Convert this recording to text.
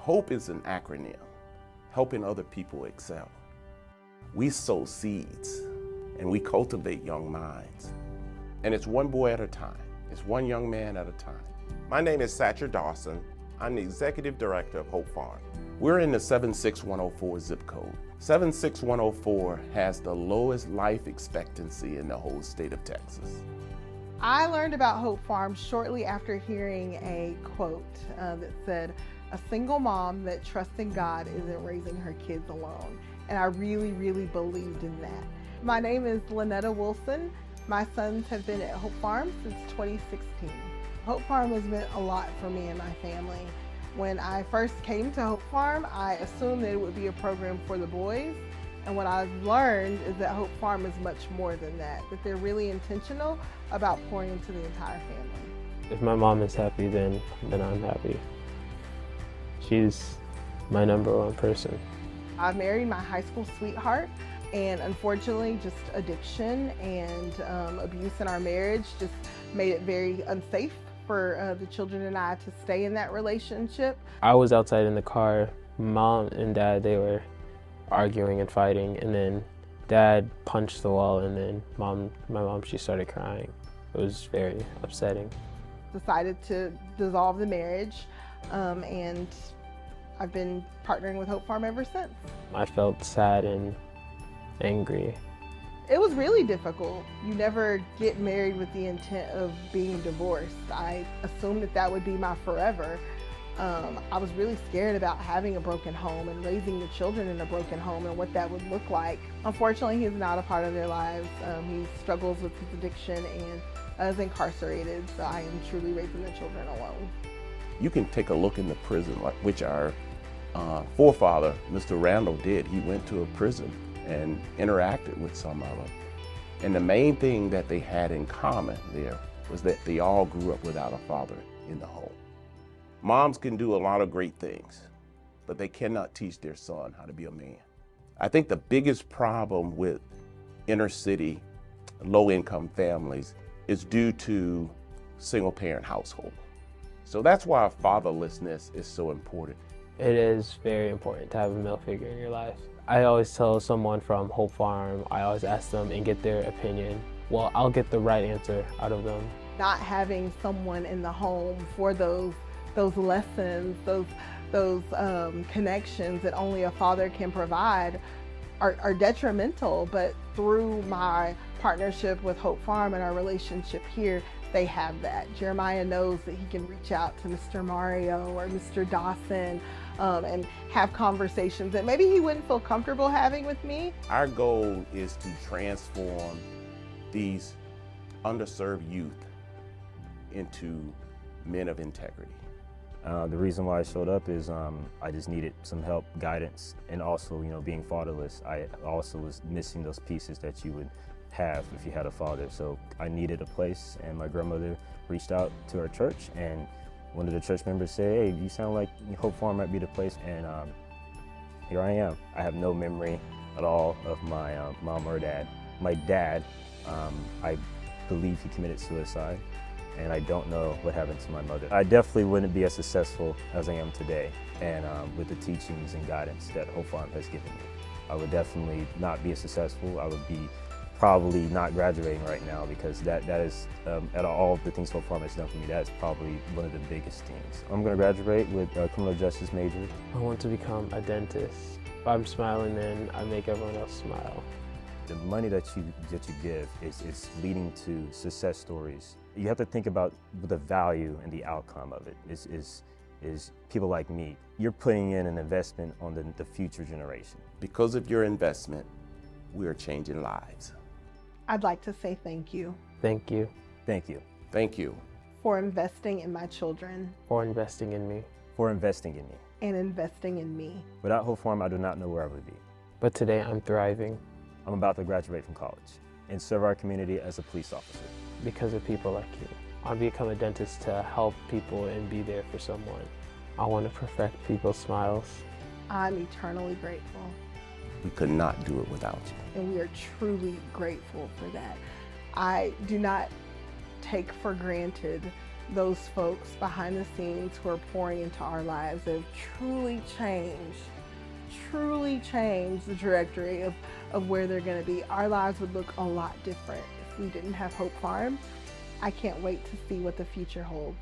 HOPE is an acronym, helping other people excel. We sow seeds and we cultivate young minds. And it's one boy at a time. It's one young man at a time. My name is Satcher Dawson. I'm the Executive Director of Hope Farm. We're in the 76104 zip code. 76104 has the lowest life expectancy in the whole state of Texas. I learned about Hope Farm shortly after hearing a quote that said, "A single mom that trusts in God isn't raising her kids alone." And I really, really believed in that. My name is Lynetta Wilson. My sons have been at Hope Farm since 2016. Hope Farm has meant a lot for me and my family. When I first came to Hope Farm, I assumed that it would be a program for the boys. And what I've learned is that Hope Farm is much more than that they're really intentional about pouring into the entire family. If my mom is happy, then I'm happy. She's my #1 person. I married my high school sweetheart, and unfortunately just addiction and abuse in our marriage just made it very unsafe for the children and I to stay in that relationship. I was outside in the car. Mom and Dad, they were arguing and fighting, and then Dad punched the wall, and then my mom, she started crying. It was very upsetting. Decided to dissolve the marriage, and I've been partnering with Hope Farm ever since. I felt sad and angry. It was really difficult. You never get married with the intent of being divorced. I assumed that would be my forever. I was really scared about having a broken home and raising the children in a broken home and what that would look like. Unfortunately, he's not a part of their lives. He struggles with his addiction and is incarcerated, so I am truly raising the children alone. You can take a look in the prison, which our forefather, Mr. Randall, did. He went to a prison and interacted with some of them. And the main thing that they had in common there was that they all grew up without a father in the home. Moms can do a lot of great things, but they cannot teach their son how to be a man. I think the biggest problem with inner city, low-income families is due to single-parent household. So that's why fatherlessness is so important. It is very important to have a male figure in your life. I always tell someone from Hope Farm, I always ask them and get their opinion. Well, I'll get the right answer out of them. Not having someone in the home for those lessons, those connections that only a father can provide are detrimental, but through my partnership with Hope Farm and our relationship here, they have that. Jeremiah knows that he can reach out to Mr. Mario or Mr. Dawson and have conversations that maybe he wouldn't feel comfortable having with me. Our goal is to transform these underserved youth into men of integrity. The reason why I showed up is I just needed some help, guidance, and also, being fatherless, I also was missing those pieces that you would have if you had a father. So I needed a place, and my grandmother reached out to our church, and one of the church members said, "Hey, you sound like Hope Farm might be the place," and here I am. I have no memory at all of my mom or dad. My dad, I believe he committed suicide, and I don't know what happened to my mother. I definitely wouldn't be as successful as I am today, and with the teachings and guidance that Hope Farm has given me. I would definitely not be as successful. I would be probably not graduating right now, because that is, out of all of the things Hope Farm has done for me, that is probably one of the biggest things. I'm gonna graduate with a criminal justice major. I want to become a dentist. If I'm smiling, then I make everyone else smile. The money that you give is leading to success stories. You have to think about the value and the outcome of it. Is people like me. You're putting in an investment on the future generation. Because of your investment, we are changing lives. I'd like to say thank you. Thank you. Thank you. Thank you. For investing in my children. For investing in me. For investing in me. And investing in me. Without Hope Farm, I do not know where I would be. But today I'm thriving. I'm about to graduate from college and serve our community as a police officer. Because of people like you. I become a dentist to help people and be there for someone. I want to perfect people's smiles. I'm eternally grateful. We could not do it without you. And we are truly grateful for that. I do not take for granted those folks behind the scenes who are pouring into our lives have truly changed the trajectory of where they're going to be. Our lives would look a lot different if we didn't have Hope Farm. I can't wait to see what the future holds.